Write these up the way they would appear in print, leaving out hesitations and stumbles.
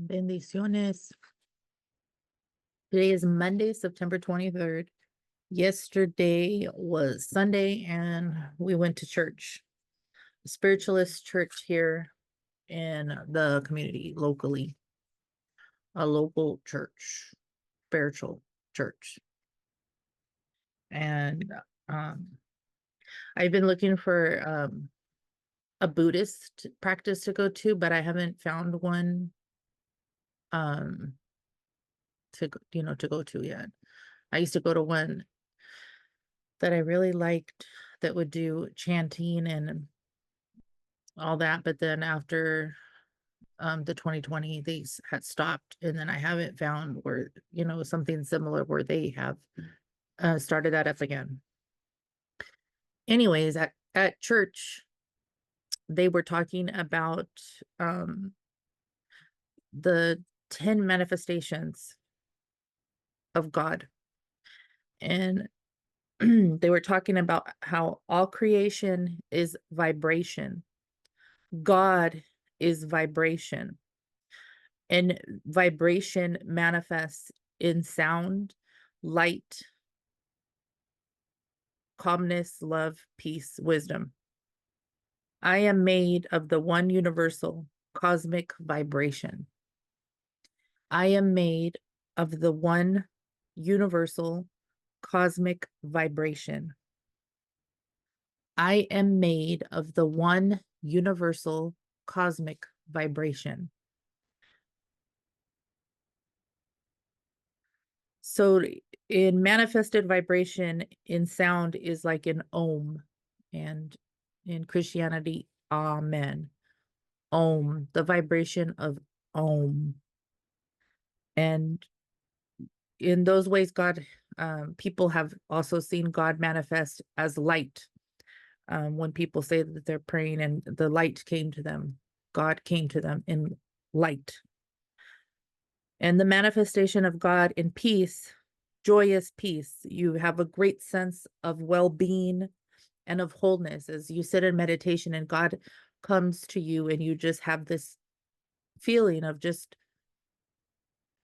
Bendiciones. Today is Monday, September 23rd. Yesterday was Sunday, and we went to church. Spiritualist Church here in the community locally. A local church, spiritual church. And I've been looking for a Buddhist practice to go to, but I haven't found one to go to yet. I used to go to one that I really liked that would do chanting and all that, but then after the 2020 they had stopped, and then I haven't found where something similar where they have started that up again. Anyways, at church they were talking about the 10 manifestations of God, and they were talking about how all creation is vibration. God is vibration, and vibration manifests in sound, light, calmness, love, peace, wisdom. I am made of the one universal cosmic vibration. I am made of the one universal cosmic vibration. I am made of the one universal cosmic vibration. So in manifested vibration in sound is like an Om, and in Christianity, Amen. Om, the vibration of Om. And in those ways, God, people have also seen God manifest as light. When people say that they're praying and the light came to them, God came to them in light. And the manifestation of God in peace, joyous peace. You have a great sense of well-being and of wholeness as you sit in meditation and God comes to you, and you just have this feeling of just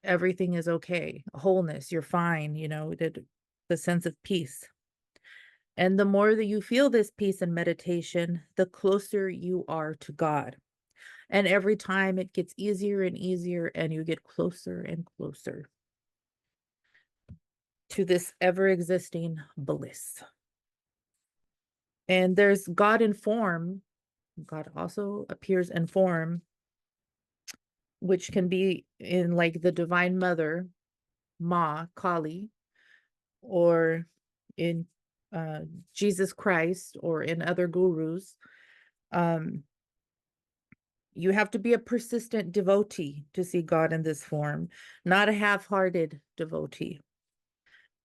everything is okay, wholeness, you're fine, the sense of peace. And the more that you feel this peace in meditation, the closer you are to God. And every time it gets easier and easier, and you get closer and closer to this ever-existing bliss. And there's God in form. God also appears in form, which can be in like the Divine Mother, Ma, Kali, or in Jesus Christ, or in other gurus. You have to be a persistent devotee to see God in this form, not a half-hearted devotee.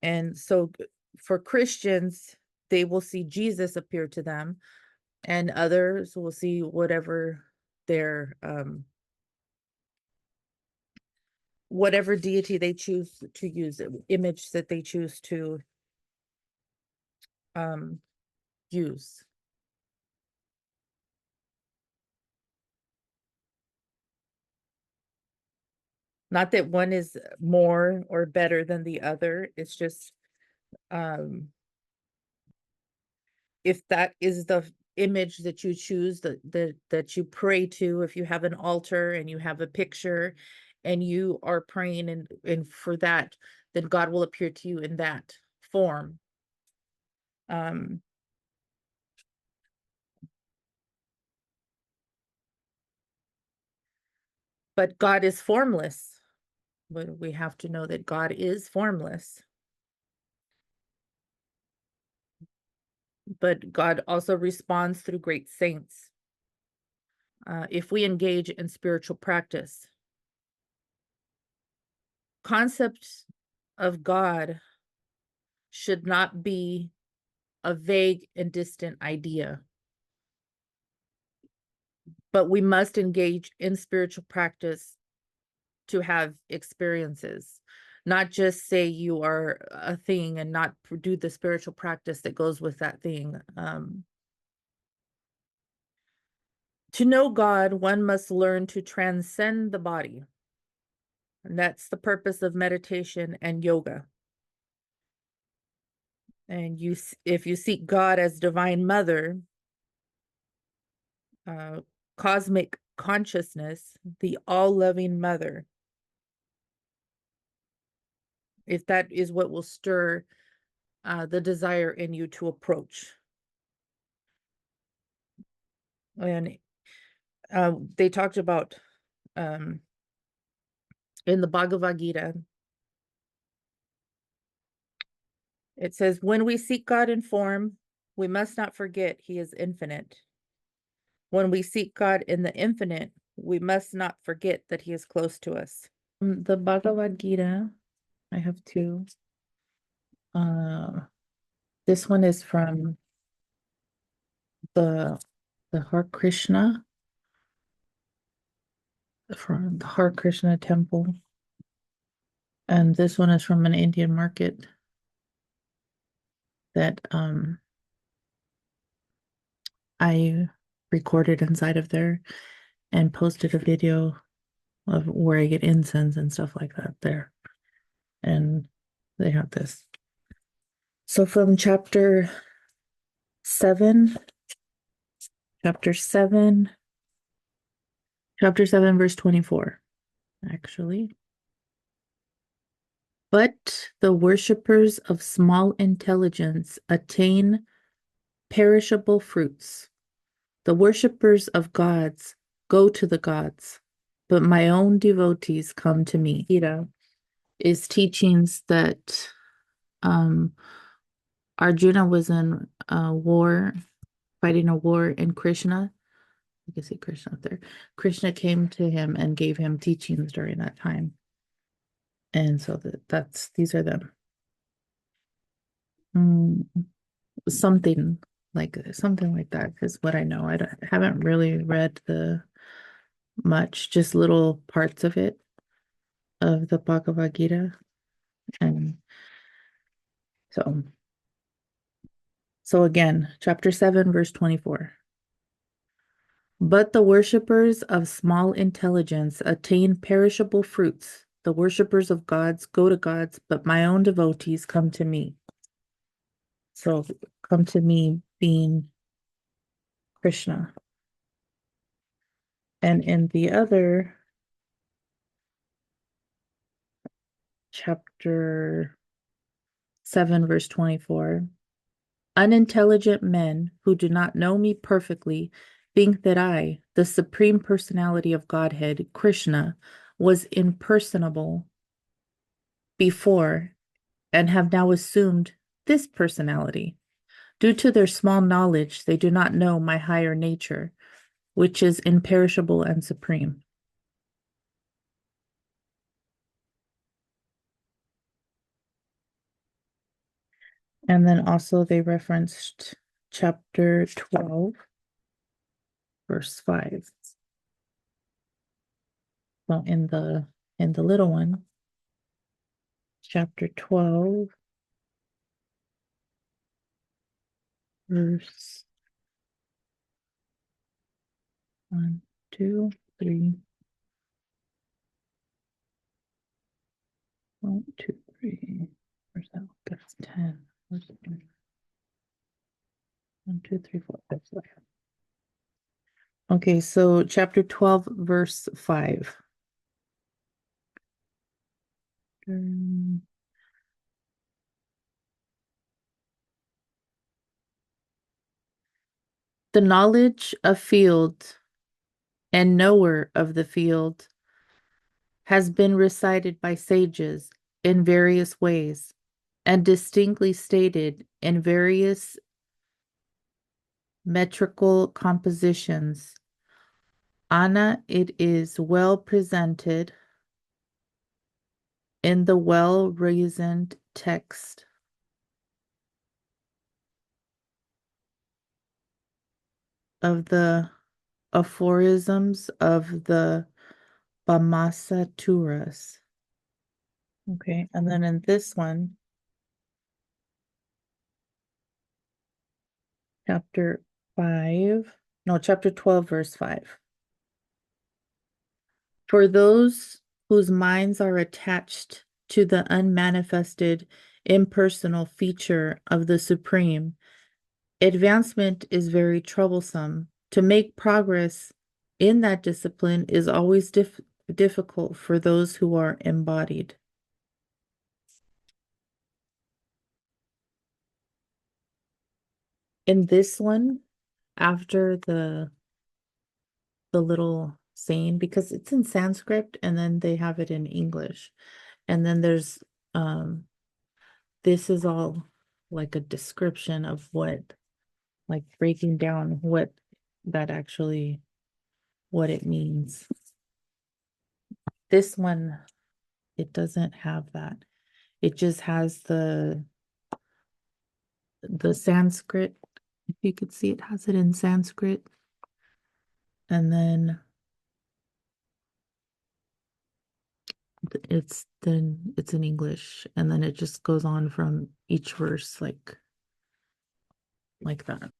And so for Christians, they will see Jesus appear to them, and others will see whatever their whatever deity they choose to use, image that they choose to use. Not that one is more or better than the other. It's just if that is the image that you choose, that you pray to, if you have an altar and you have a picture and you are praying and for that, then God will appear to you in that form. But God is formless. But we have to know that God is formless. But God also responds through great saints. If we engage in spiritual practice, concept of God should not be a vague and distant idea, but we must engage in spiritual practice to have experiences, not just say you are a thing and not do the spiritual practice that goes with that thing. To know God, one must learn to transcend the body. And that's the purpose of meditation and yoga. And if you seek God as Divine Mother, cosmic consciousness, the all-loving Mother, if that is what will stir the desire in you to approach. And they talked about in the Bhagavad Gita, it says, when we seek God in form, we must not forget he is infinite. When we seek God in the infinite, we must not forget that he is close to us. The Bhagavad Gita, I have two. This one is from the Hare Krishna, from the Hare Krishna temple. And this one is from an Indian market that I recorded inside of there and posted a video of where I get incense and stuff like that there. And they have this. So from chapter 7, verse 24, actually. But the worshippers of small intelligence attain perishable fruits. The worshippers of gods go to the gods, but my own devotees come to me. Gita is teachings that Arjuna was in a war, fighting a war, and Krishna, you can see Krishna up there. Krishna came to him and gave him teachings during that time. And so these are them. Something like that is what I know. I haven't really read much, just little parts of it, of the Bhagavad Gita. And so again, chapter 7, verse 24. But the worshippers of small intelligence attain perishable fruits. The worshippers of gods go to gods, but my own devotees come to me. So come to me being Krishna. And in the other chapter 7, verse 24, unintelligent men who do not know me perfectly think that I, the Supreme Personality of Godhead, Krishna, was impersonable before and have now assumed this personality. Due to their small knowledge, they do not know my higher nature, which is imperishable and supreme. And then also they referenced chapter 12, verse 5. Well, in the little one, chapter 12, verse 1, 2, 3. 1, 2, 3. Where's that? That's 10. Where's it? 1, 2, 3, 4, 5, 6. Okay, so chapter 12, verse 5. The knowledge of field and knower of the field has been recited by sages in various ways and distinctly stated in various metrical compositions. Anna, it is well presented in the well-reasoned text of the aphorisms of the Bhamasaturas. Okay, and then in this one, chapter 12, verse 5. For those whose minds are attached to the unmanifested, impersonal feature of the Supreme. Advancement is very troublesome. To make progress in that discipline is always difficult for those who are embodied. In this one, after the little saying, because it's in Sanskrit and then they have it in English. And then there's this is all like a description of what, like breaking down what that actually, what it means. This one, it doesn't have that. It just has the Sanskrit. If you could see, it has it in Sanskrit. And then it's in English. And then it just goes on from each verse like that.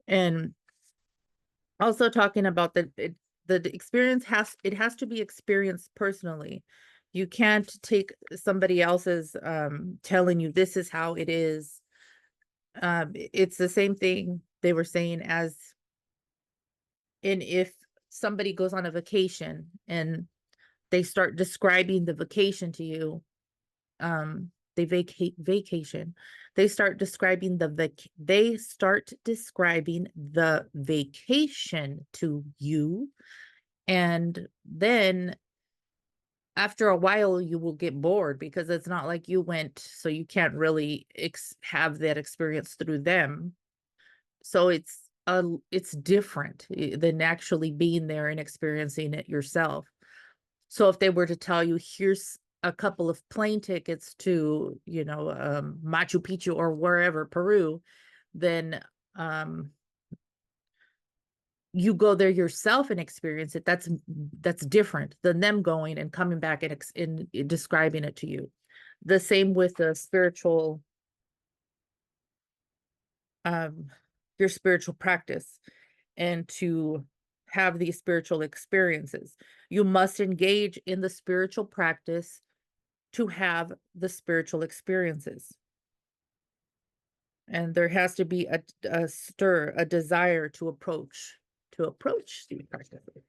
And also talking about the experience has to be experienced personally. You can't take somebody else's telling you this is how it is. It's the same thing they were saying as in if somebody goes on a vacation and they start describing the vacation to you, they vacation. They start describing the vacation to you, and then after a while you will get bored because it's not like you went, so you can't really have that experience through them. So it's different than actually being there and experiencing it yourself. So if they were to tell you, here's a couple of plane tickets to, Machu Picchu or wherever, Peru, then you go there yourself and experience it. That's different than them going and coming back and describing it to you. The same with the spiritual, your spiritual practice, and to have these spiritual experiences. You must engage in the spiritual practice to have the spiritual experiences. And there has to be a stir, a desire to approach these practices.